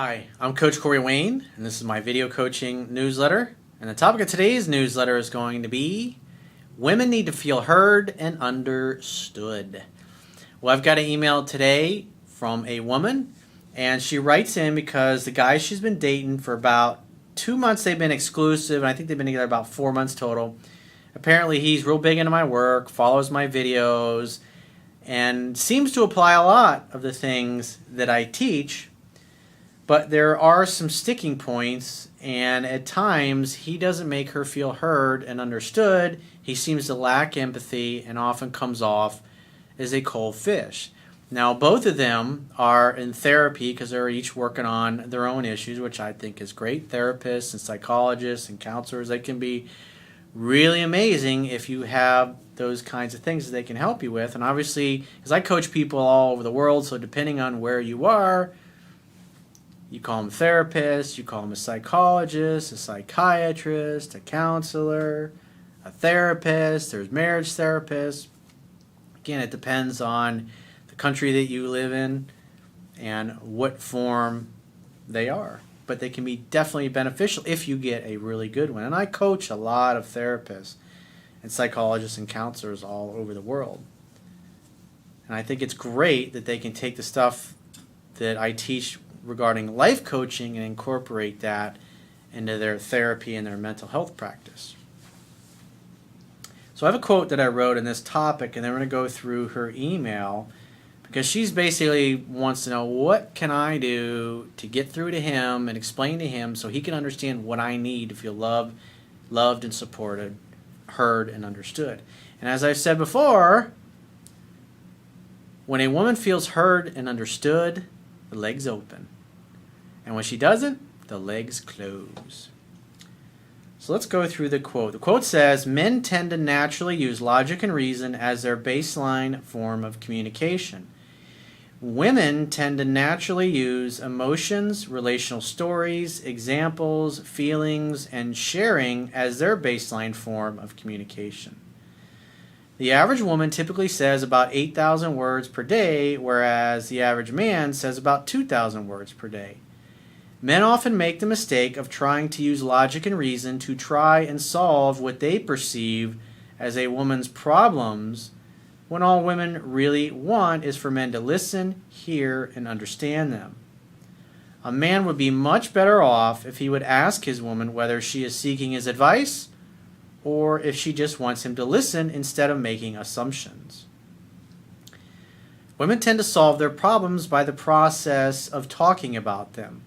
Hi, I'm Coach Corey Wayne, and this is my video coaching newsletter. And the topic of today's newsletter is going to be women need to feel heard and understood. Well, I've got an email today from a woman, and she writes in because the guy she's been dating for about 2 months, they've been exclusive, and I think they've been together about 4 months total. Apparently, he's real big into my work, follows my videos, and seems to apply a lot of the things that I teach. But there are some sticking points, and at times he doesn't make her feel heard and understood. He seems to lack empathy and often comes off as a cold fish. Now, both of them are in therapy because they're each working on their own issues, which I think is great. Therapists and psychologists and counselors, they can be really amazing if you have those kinds of things that they can help you with. And obviously, because I coach people all over the world, so depending on where you are, you call them a therapist, you call them a psychologist, a psychiatrist, a counselor, a therapist, there's marriage therapists. Again, it depends on the country that you live in and what form they are. But they can be definitely beneficial if you get a really good one. And I coach a lot of therapists and psychologists and counselors all over the world. And I think it's great that they can take the stuff that I teach regarding life coaching and incorporate that into their therapy and their mental health practice. So I have a quote that I wrote in this topic, and then we're going to go through her email because she's basically wants to know, what can I do to get through to him and explain to him so he can understand what I need to feel loved and supported, heard and understood. And as I've said before, when a woman feels heard and understood, the legs open. And when she doesn't, the legs close. So let's go through the quote. The quote says, men tend to naturally use logic and reason as their baseline form of communication. Women tend to naturally use emotions, relational stories, examples, feelings, and sharing as their baseline form of communication. The average woman typically says about 8,000 words per day, whereas the average man says about 2,000 words per day. Men often make the mistake of trying to use logic and reason to try and solve what they perceive as a woman's problems, when all women really want is for men to listen, hear, and understand them. A man would be much better off if he would ask his woman whether she is seeking his advice or if she just wants him to listen instead of making assumptions. Women tend to solve their problems by the process of talking about them.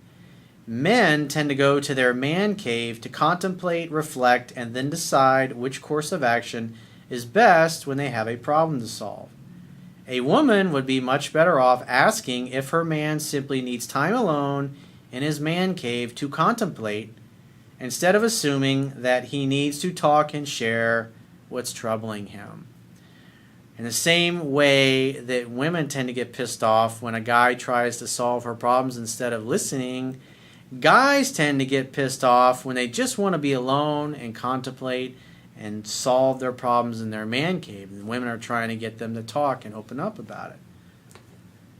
Men tend to go to their man cave to contemplate, reflect, and then decide which course of action is best when they have a problem to solve. A woman would be much better off asking if her man simply needs time alone in his man cave to contemplate, instead of assuming that he needs to talk and share what's troubling him. In the same way that women tend to get pissed off when a guy tries to solve her problems instead of listening, guys tend to get pissed off when they just want to be alone and contemplate and solve their problems in their man cave. And women are trying to get them to talk and open up about it.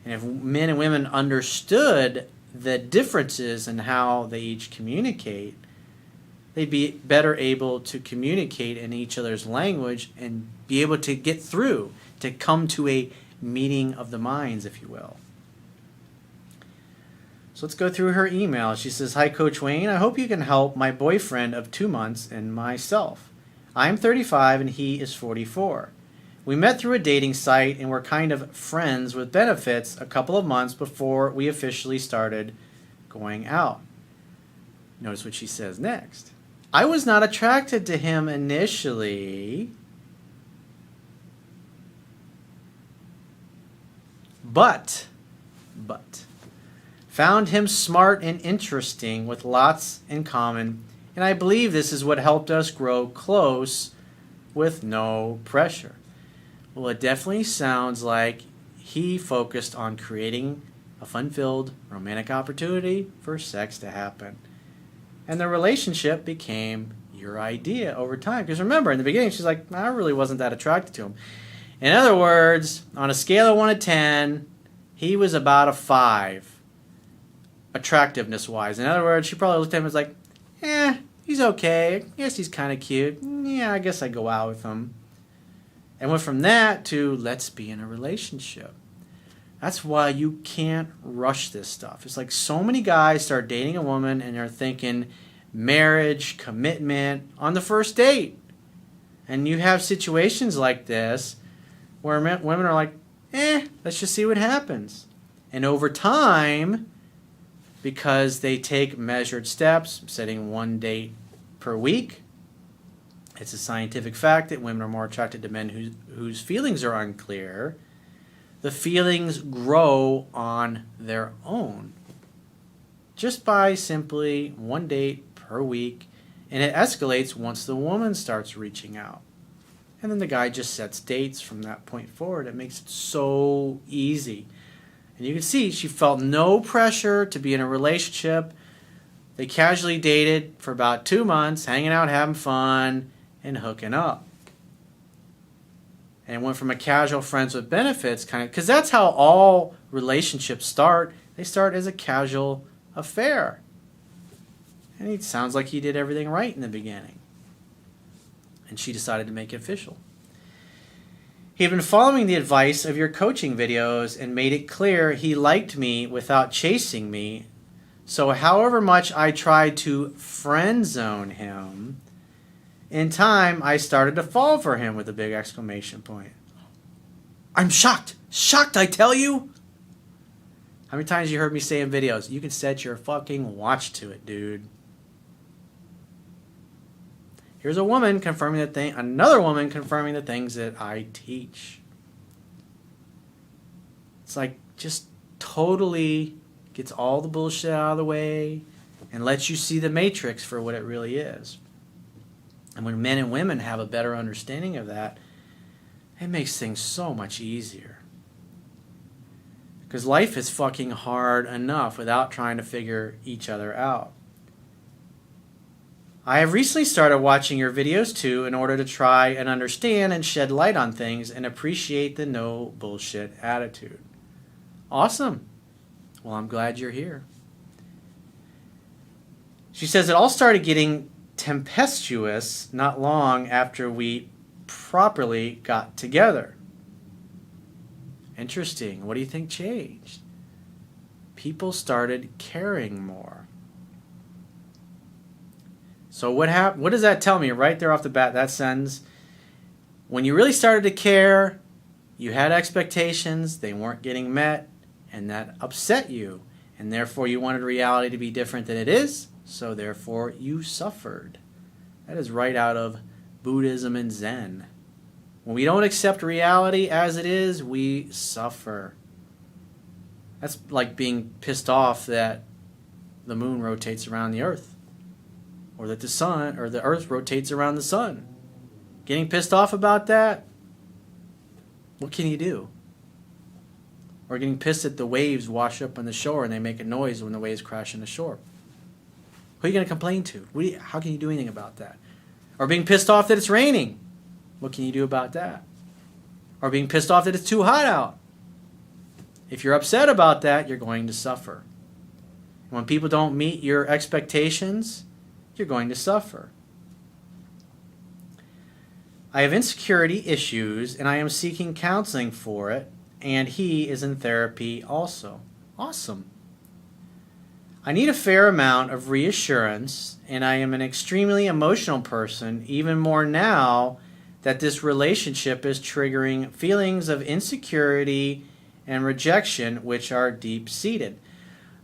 And if men and women understood the differences in how they each communicate, they'd be better able to communicate in each other's language and be able to get through, to come to a meeting of the minds, if you will. So let's go through her email. She says, "Hi, Coach Wayne. I hope you can help my boyfriend of 2 months and myself. I'm 35 and he is 44. We met through a dating site and were kind of friends with benefits a couple of months before we officially started going out." Notice what she says next. "I was not attracted to him initially, but found him smart and interesting with lots in common, and I believe this is what helped us grow close with no pressure." Well, it definitely sounds like he focused on creating a fun-filled romantic opportunity for sex to happen. And the relationship became your idea over time. Because remember, in the beginning, she's like, I really wasn't that attracted to him. In other words, on a scale of 1 to 10, he was about a 5. attractiveness wise. In other words, she probably looked at him and was like, he's okay. I guess he's kind of cute. Yeah, I guess I go out with him. And went from that to let's be in a relationship. That's why you can't rush this stuff. It's like so many guys start dating a woman and they're thinking marriage, commitment on the first date. And you have situations like this where women are like, let's just see what happens. And over time, because they take measured steps, setting one date per week, it's a scientific fact that women are more attracted to men whose feelings are unclear. The feelings grow on their own just by simply one date per week, and it escalates once the woman starts reaching out. And then the guy just sets dates from that point forward. It makes it so easy. And you can see she felt no pressure to be in a relationship. They casually dated for about 2 months, hanging out, having fun, and hooking up. And it went from a casual friends with benefits kind of, because that's how all relationships start. They start as a casual affair. And it sounds like he did everything right in the beginning. And she decided to make it official. He had been following the advice of your coaching videos and made it clear he liked me without chasing me. So however much I tried to friend zone him, in time I started to fall for him with a big exclamation point. I'm shocked. Shocked, I tell you. How many times you heard me say in videos, you can set your fucking watch to it, dude. Here's a woman confirming the thing, another woman confirming the things that I teach. It's like just totally gets all the bullshit out of the way and lets you see the matrix for what it really is. And when men and women have a better understanding of that, it makes things so much easier. Because life is fucking hard enough without trying to figure each other out. I have recently started watching your videos too in order to try and understand and shed light on things and appreciate the no bullshit attitude. Awesome. Well, I'm glad you're here. She says it all started getting tempestuous not long after we properly got together. Interesting. What do you think changed? People started caring more. So what happened? What does that tell me right there off the bat? That sentence. When you really started to care, you had expectations, they weren't getting met, and that upset you. And therefore you wanted reality to be different than it is, so therefore you suffered. That is right out of Buddhism and Zen. When we don't accept reality as it is, we suffer. That's like being pissed off that the moon rotates around the earth. Or that the sun or the earth rotates around the sun. Getting pissed off about that? What can you do? Or getting pissed that the waves wash up on the shore and they make a noise when the waves crash on the shore. Who are you going to complain to? How can you do anything about that? Or being pissed off that it's raining. What can you do about that? Or being pissed off that it's too hot out. If you're upset about that, you're going to suffer. When people don't meet your expectations, you're going to suffer. I have insecurity issues and I am seeking counseling for it, and he is in therapy also. Awesome. I need a fair amount of reassurance, and I am an extremely emotional person, even more now that this relationship is triggering feelings of insecurity and rejection, which are deep-seated.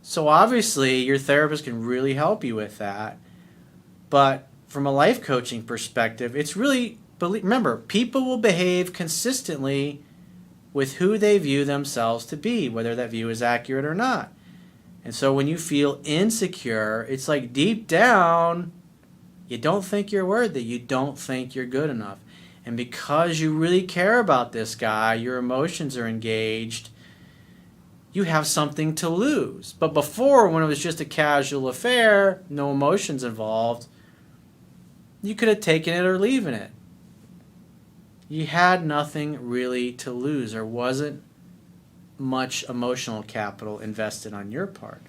So obviously your therapist can really help you with that. But from a life coaching perspective, it's really, remember, people will behave consistently with who they view themselves to be, whether that view is accurate or not. And so when you feel insecure, it's like deep down, you don't think you're worthy. You don't think you're good enough. And because you really care about this guy, your emotions are engaged, you have something to lose. But before, when it was just a casual affair, no emotions involved, you could have taken it or leaving it. You had nothing really to lose. There wasn't much emotional capital invested on your part.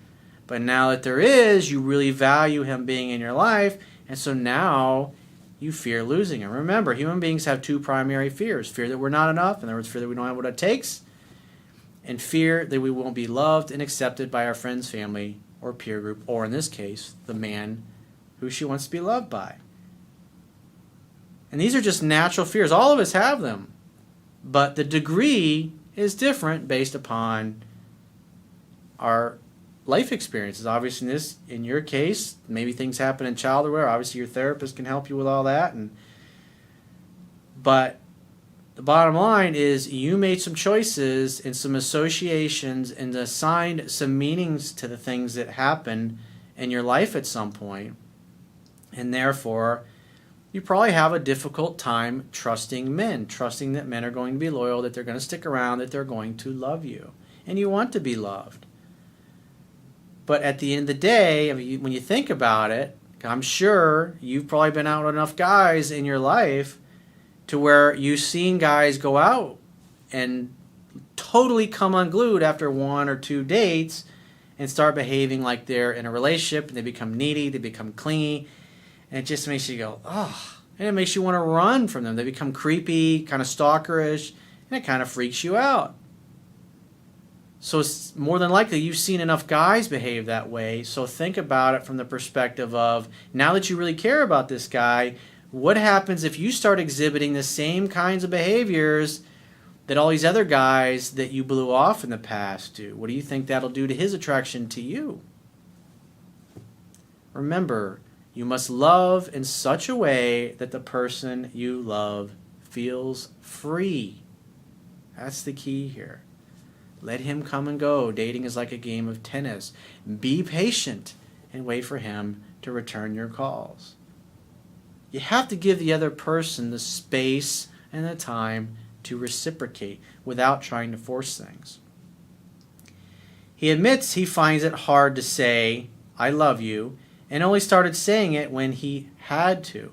But now that there is, you really value him being in your life, and so now you fear losing him. Remember, human beings have two primary fears. Fear that we're not enough, in other words, fear that we don't have what it takes, and fear that we won't be loved and accepted by our friends, family, or peer group, or in this case, the man who she wants to be loved by. And these are just natural fears. All of us have them. But the degree is different based upon our life experiences. Obviously, in your case, maybe things happen in childhood. Obviously, your therapist can help you with all that. But the bottom line is you made some choices and some associations and assigned some meanings to the things that happen in your life at some point. And therefore, you probably have a difficult time trusting men, trusting that men are going to be loyal, that they're going to stick around, that they're going to love you. And you want to be loved. But at the end of the day, when you think about it, I'm sure you've probably been out with enough guys in your life to where you've seen guys go out and totally come unglued after one or two dates and start behaving like they're in a relationship, and they become needy, they become clingy, and it just makes you go, oh, and it makes you want to run from them. They become creepy, kind of stalkerish, and it kind of freaks you out. So it's more than likely you've seen enough guys behave that way, so think about it from the perspective of, now that you really care about this guy, what happens if you start exhibiting the same kinds of behaviors that all these other guys that you blew off in the past do? What do you think that'll do to his attraction to you? Remember, you must love in such a way that the person you love feels free. That's the key here. Let him come and go. Dating is like a game of tennis. Be patient and wait for him to return your calls. You have to give the other person the space and the time to reciprocate without trying to force things. He admits he finds it hard to say, I love you, and only started saying it when he had to.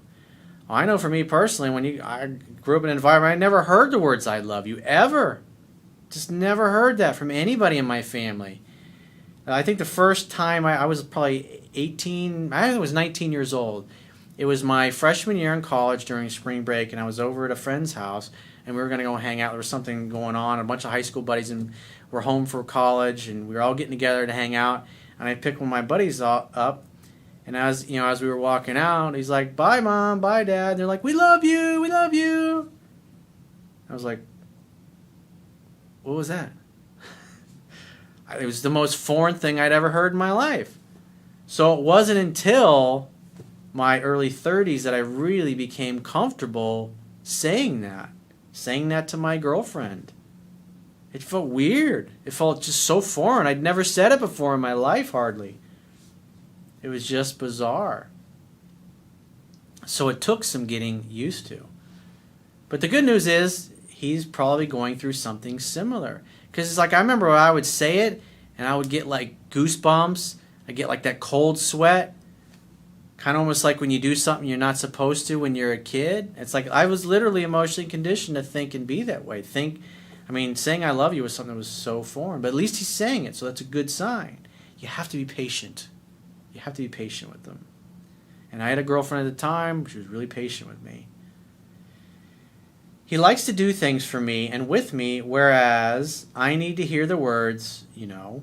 I know for me personally, I grew up in an environment, I never heard the words I love you, ever. Just never heard that from anybody in my family. I think the first time I was probably 18, I think I was 19 years old. It was my freshman year in college during spring break, and I was over at a friend's house, and we were going to go hang out. There was something going on. A bunch of high school buddies and were home for college, and we were all getting together to hang out. And I picked one of my buddies up, and as we were walking out, he's like, "Bye, Mom, bye, Dad." And they're like, "We love you, we love you." I was like, what was that? It was the most foreign thing I'd ever heard in my life. So it wasn't until my early 30s that I really became comfortable saying that to my girlfriend. It felt weird. It felt just so foreign. I'd never said it before in my life, hardly. It was just bizarre. So it took some getting used to. But the good news is, he's probably going through something similar. Because it's like, I remember when I would say it, and I would get like goosebumps. I get like that cold sweat. Kind of almost like when you do something you're not supposed to when you're a kid. It's like I was literally emotionally conditioned to think and be that way. Saying I love you was something that was so foreign. But at least he's saying it, so that's a good sign. You have to be patient. You have to be patient with them. And I had a girlfriend at the time. She was really patient with me. He likes to do things for me and with me, whereas I need to hear the words, You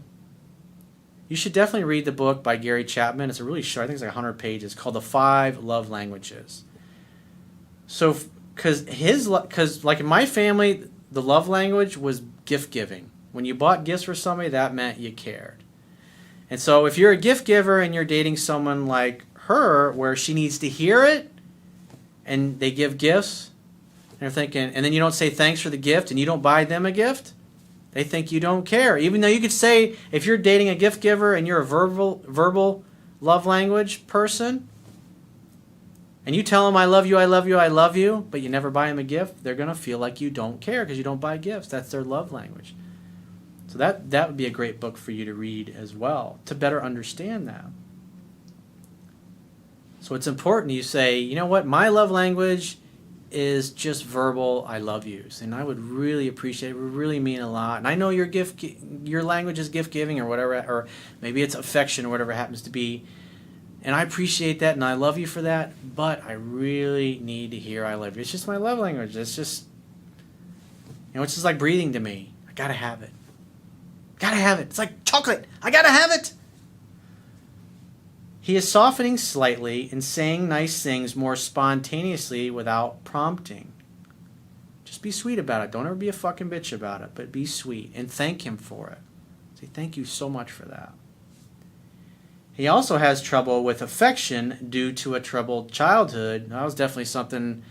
should definitely read the book by Gary Chapman. It's a really short, I think it's like 100 pages, called The 5 Love Languages. So, because like in my family, the love language was gift giving. When you bought gifts for somebody, that meant you cared. And so if you're a gift giver and you're dating someone like her, where she needs to hear it, and they give gifts, and they're thinking, and then you don't say thanks for the gift, and you don't buy them a gift, they think you don't care. Even though you could say, if you're dating a gift giver and you're a verbal love language person, and you tell them, I love you, I love you, I love you, but you never buy them a gift, they're going to feel like you don't care because you don't buy gifts. That's their love language. So that would be a great book for you to read as well, to better understand that. So it's important you say, you know what, my love language is just verbal I love yous, and I would really appreciate it. It would really mean a lot. And I know your language is gift giving or whatever, or maybe it's affection or whatever it happens to be. And I appreciate that, and I love you for that. But I really need to hear I love you. It's just my love language. It's just, it's just like breathing to me. I gotta have it. Gotta have it. It's like chocolate. I gotta have it. He is softening slightly and saying nice things more spontaneously without prompting. Just be sweet about it. Don't ever be a fucking bitch about it, but be sweet and thank him for it. Say thank you so much for that. He also has trouble with affection due to a troubled childhood. That was definitely something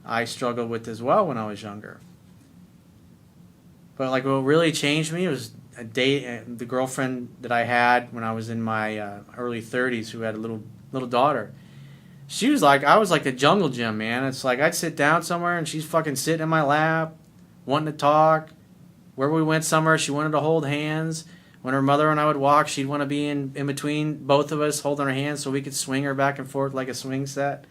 I struggled with as well when I was younger. But like what really changed me was the girlfriend that I had when I was in my early 30s, who had a little daughter. She was like, I was like the jungle gym, man. It's like I'd sit down somewhere and she's fucking sitting in my lap, wanting to talk. Where we went somewhere, she wanted to hold hands. When her mother and I would walk, she'd want to be in between both of us, holding her hands so we could swing her back and forth like a swing set.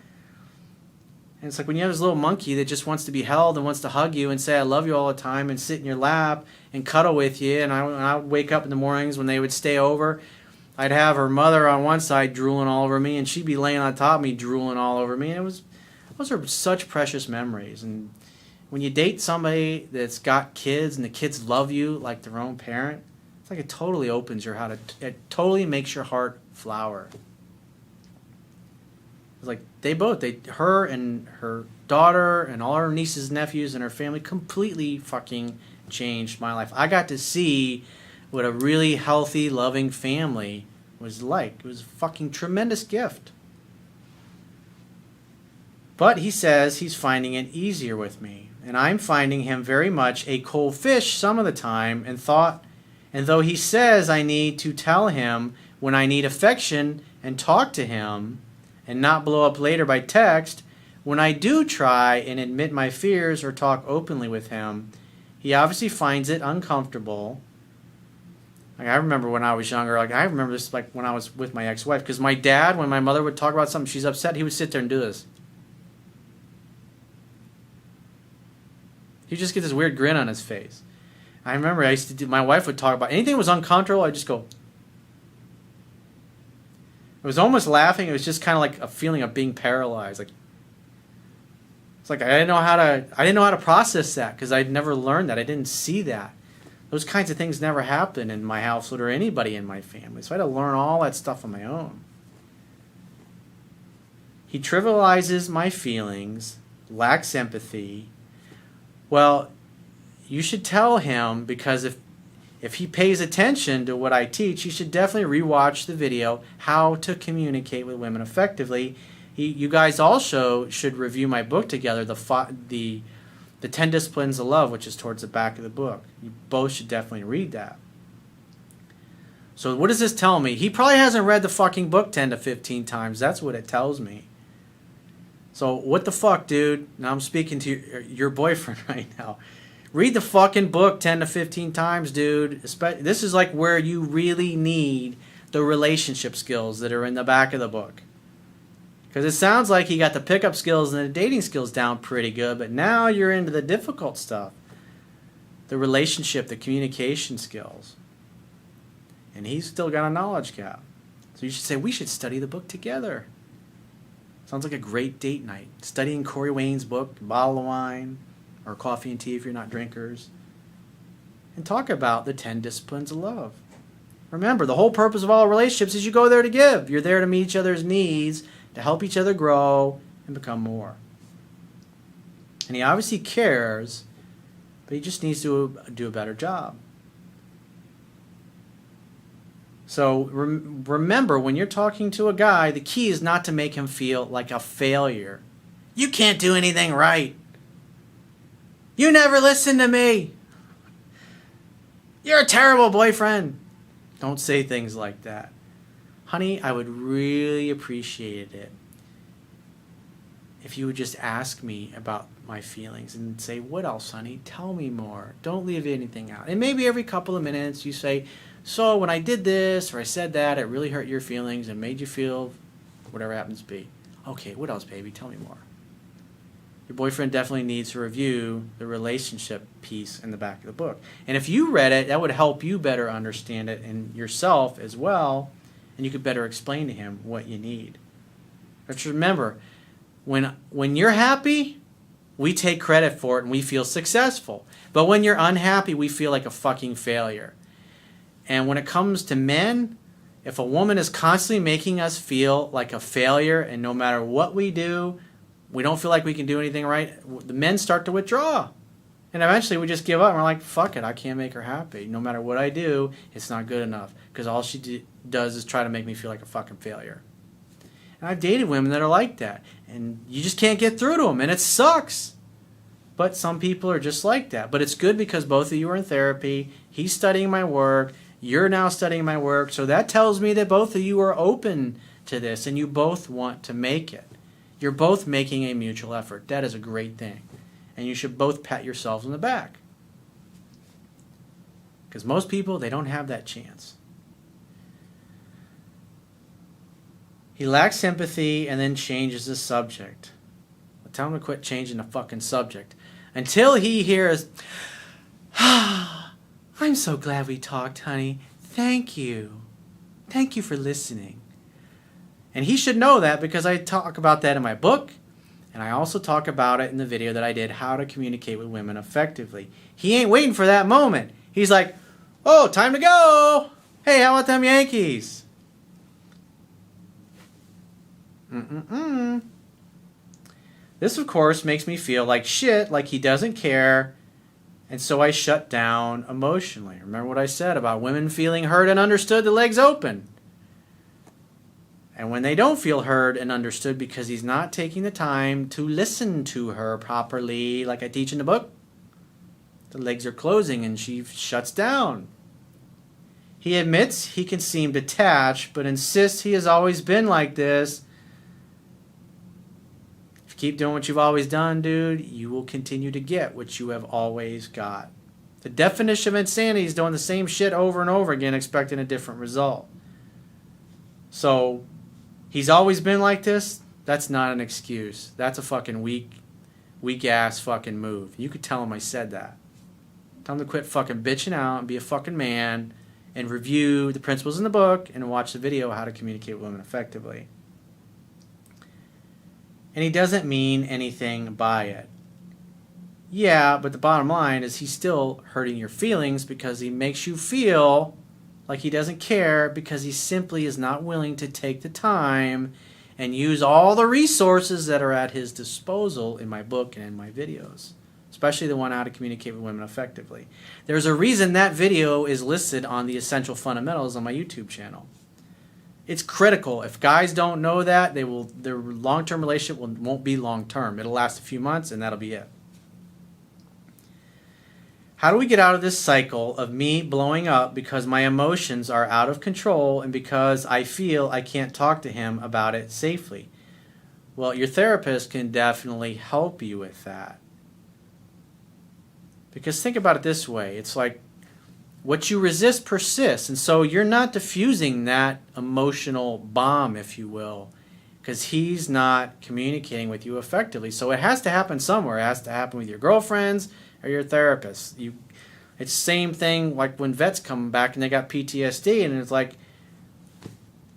And it's like when you have this little monkey that just wants to be held and wants to hug you and say I love you all the time and sit in your lap and cuddle with you. And I would wake up in the mornings when they would stay over. I'd have her mother on one side drooling all over me, and she'd be laying on top of me drooling all over me. And those are such precious memories. And when you date somebody that's got kids and the kids love you like their own parent, it's like it totally opens your heart. It totally makes your heart flower. Like her and her daughter and all her nieces and nephews and her family completely fucking changed my life. I got to see what a really healthy, loving family was like. It was a fucking tremendous gift. But he says he's finding it easier with me, and I'm finding him very much a cold fish some of the time, and though he says I need to tell him when I need affection and talk to him and not blow up later by text, when I do try and admit my fears or talk openly with him, he obviously finds it uncomfortable. Like I remember when I was younger, I remember this like when I was with my ex-wife, because my dad, when my mother would talk about something, she's upset, he would sit there and do this. He'd just get this weird grin on his face. I remember my wife would talk about anything that was uncomfortable, I'd just go. It was almost laughing. It was just kind of like a feeling of being paralyzed. Like it's like I didn't know how to process that because I'd never learned that. I didn't see that. Those kinds of things never happened in my household or anybody in my family. So I had to learn all that stuff on my own. He trivializes my feelings, lacks empathy. Well, you should tell him, because if he pays attention to what I teach, you should definitely rewatch the video, How to Communicate with Women Effectively. You guys also should review my book together, the 10 Disciplines of Love, which is towards the back of the book. You both should definitely read that. So what does this tell me? He probably hasn't read the fucking book 10 to 15 times. That's what it tells me. So what the fuck, dude? Now I'm speaking to your boyfriend right now. Read the fucking book 10 to 15 times, dude. This is like where you really need the relationship skills that are in the back of the book. Because it sounds like you got the pickup skills and the dating skills down pretty good, but now you're into the difficult stuff. The relationship, the communication skills. And he's still got a knowledge gap. So you should say, we should study the book together. Sounds like a great date night. Studying Corey Wayne's book, a bottle of wine, or coffee and tea if you're not drinkers. And talk about the 10 Disciplines of Love. Remember, the whole purpose of all relationships is you go there to give. You're there to meet each other's needs, to help each other grow and become more. And he obviously cares, but he just needs to do a better job. So remember, when you're talking to a guy, the key is not to make him feel like a failure. You can't do anything right. You never listen to me. You're a terrible boyfriend. Don't say things like that. Honey, I would really appreciate it if you would just ask me about my feelings and say, what else, honey? Tell me more. Don't leave anything out. And maybe every couple of minutes you say, so when I did this or I said that, it really hurt your feelings and made you feel whatever happens to be. Okay, what else, baby? Tell me more. your boyfriend definitely needs to review the relationship piece in the back of the book. And if you read it, that would help you better understand it and yourself as well, and you could better explain to him what you need. But remember, when you're happy, we take credit for it and we feel successful. But when you're unhappy, we feel like a fucking failure. And when it comes to men, if a woman is constantly making us feel like a failure, and no matter what we do, we don't feel like we can do anything right, the men start to withdraw. And eventually we just give up and we're like, fuck it, I can't make her happy. No matter what I do, it's not good enough. Because all she does is try to make me feel like a fucking failure. And I've dated women that are like that. And you just can't get through to them. And it sucks. But some people are just like that. But it's good because both of you are in therapy. He's studying my work. You're now studying my work. So that tells me that both of you are open to this. And you both want to make it. You're both making a mutual effort. That is a great thing. And you should both pat yourselves on the back. Because most people, they don't have that chance. He lacks sympathy and then changes the subject. Well, tell him to quit changing the fucking subject. Until he hears, I'm so glad we talked, honey. Thank you. Thank you for listening. And he should know that because I talk about that in my book. And I also talk about it in the video that I did, How to Communicate with Women Effectively. He ain't waiting for that moment. He's like, oh, time to go. Hey, how about them Yankees? This, of course, makes me feel like shit, like he doesn't care. And so I shut down emotionally. Remember what I said about women feeling heard and understood, the legs open. And when they don't feel heard and understood because he's not taking the time to listen to her properly, like I teach in the book, the legs are closing and she shuts down. He admits he can seem detached, but insists he has always been like this. If you keep doing what you've always done, dude, you will continue to get what you have always got. The definition of insanity is doing the same shit over and over again, expecting a different result. So, he's always been like this? That's not an excuse. That's a fucking weak ass fucking move. You could tell him I said that. Tell him to quit fucking bitching out and be a fucking man and review the principles in the book and watch the video, How to Communicate with Women Effectively. And he doesn't mean anything by it. Yeah, but the bottom line is he's still hurting your feelings because he makes you feel like he doesn't care because he simply is not willing to take the time and use all the resources that are at his disposal in my book and in my videos, especially the one How to Communicate with Women Effectively. There's a reason that video is listed on the Essential Fundamentals on my YouTube channel. It's critical. If guys don't know that, their long-term relationship won't be long-term. It'll last a few months and that'll be it. How do we get out of this cycle of me blowing up because my emotions are out of control and because I feel I can't talk to him about it safely? Well, your therapist can definitely help you with that. Because think about it this way. It's like what you resist persists. And so you're not diffusing that emotional bomb, if you will, because he's not communicating with you effectively. So it has to happen somewhere. It has to happen with your girlfriends or your therapist. It's the same thing like when vets come back and they got PTSD, and it's like,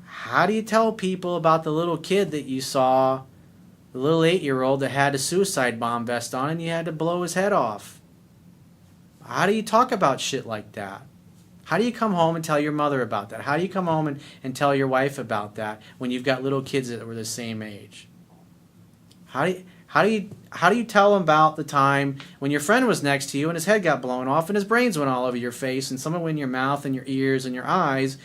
how do you tell people about the little kid that you saw, the little 8-year-old that had a suicide bomb vest on and you had to blow his head off? How do you talk about shit like that? How do you come home and tell your mother about that? How do you come home and tell your wife about that when you've got little kids that were the same age? How do you tell them about the time when your friend was next to you and his head got blown off and his brains went all over your face and some went in your mouth and your ears and your eyes,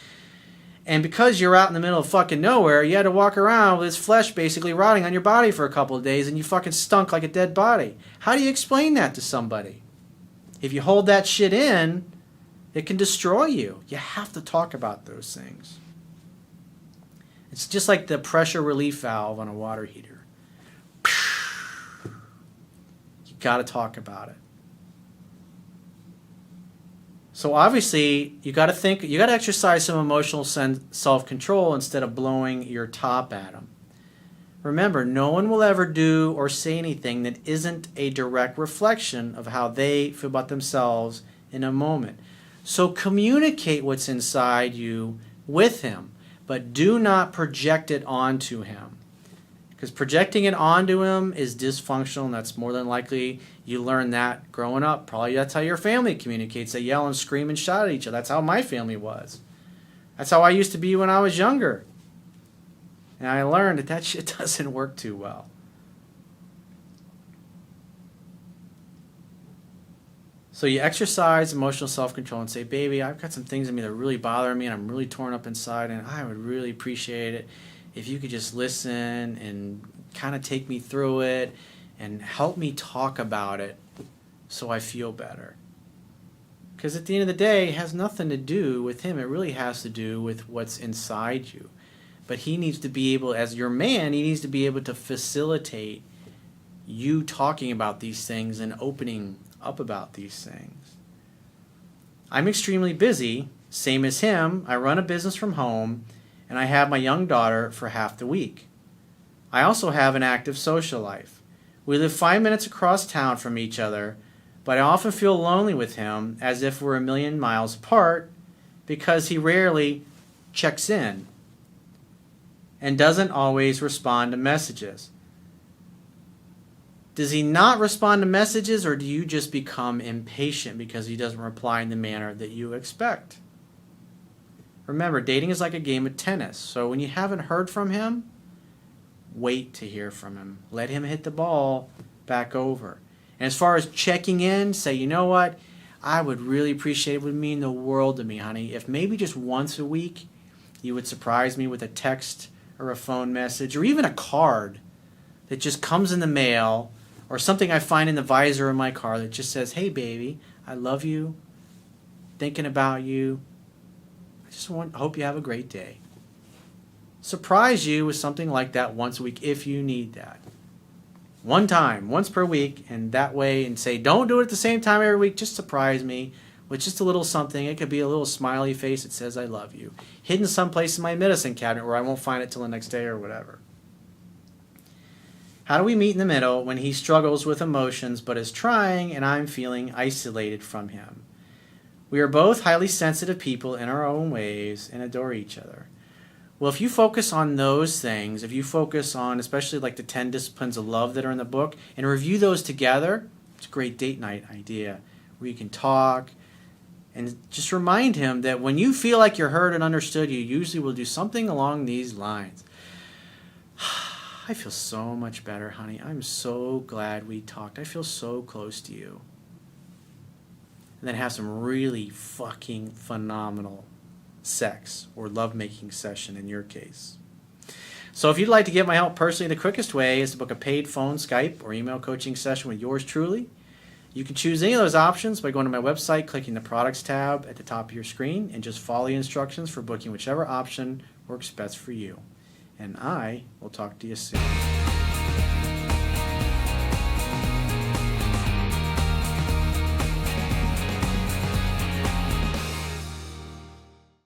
and because you're out in the middle of fucking nowhere, you had to walk around with his flesh basically rotting on your body for a couple of days and you fucking stunk like a dead body? How do you explain that to somebody? If you hold that shit in, it can destroy you. You have to talk about those things. It's just like the pressure relief valve on a water heater. You got to talk about it. So obviously, you got to exercise some emotional self-control instead of blowing your top at them. Remember, no one will ever do or say anything that isn't a direct reflection of how they feel about themselves in a moment. So communicate what's inside you with him, but do not project it onto him. Because projecting it onto him is dysfunctional, and that's more than likely you learned that growing up. Probably that's how your family communicates. They yell and scream and shout at each other. That's how my family was. That's how I used to be when I was younger. And I learned that that shit doesn't work too well. So you exercise emotional self-control and say, baby, I've got some things in me that really bother me and I'm really torn up inside, and I would really appreciate it if you could just listen and kind of take me through it and help me talk about it so I feel better. Because at the end of the day, it has nothing to do with him. It really has to do with what's inside you. But he needs to be able, as your man, he needs to be able to facilitate you talking about these things and opening up about these things. I'm extremely busy, same as him. I run a business from home, and I have my young daughter for half the week. I also have an active social life. We live 5 minutes across town from each other, but I often feel lonely with him, as if we're a million miles apart, because he rarely checks in and doesn't always respond to messages. Does he not respond to messages, or do you just become impatient because he doesn't reply in the manner that you expect? Remember, dating is like a game of tennis. So when you haven't heard from him, wait to hear from him. Let him hit the ball back over. And as far as checking in, say, you know what? I would really appreciate it. It would mean the world to me, honey, if maybe just once a week you would surprise me with a text or a phone message or even a card that just comes in the mail, or something I find in the visor of my car that just says, hey, baby, I love you, thinking about you. I hope you have a great day. Surprise you with something like that once a week if you need that. One time, once per week, and that way, and say, don't do it at the same time every week, just surprise me with just a little something. It could be a little smiley face that says, I love you, hidden someplace in my medicine cabinet where I won't find it till the next day or whatever. How do we meet in the middle when he struggles with emotions but is trying and I'm feeling isolated from him? We are both highly sensitive people in our own ways and adore each other. Well, if you focus on those things, if you focus on especially like the 10 disciplines of love that are in the book and review those together, it's a great date night idea where you can talk and just remind him that when you feel like you're heard and understood, you usually will do something along these lines. I feel so much better, honey. I'm so glad we talked. I feel so close to you. And then have some really fucking phenomenal sex or lovemaking session in your case. So if you'd like to get my help personally, the quickest way is to book a paid phone, Skype, or email coaching session with yours truly. You can choose any of those options by going to my website, clicking the products tab at the top of your screen, and just follow the instructions for booking whichever option works best for you. And I will talk to you soon.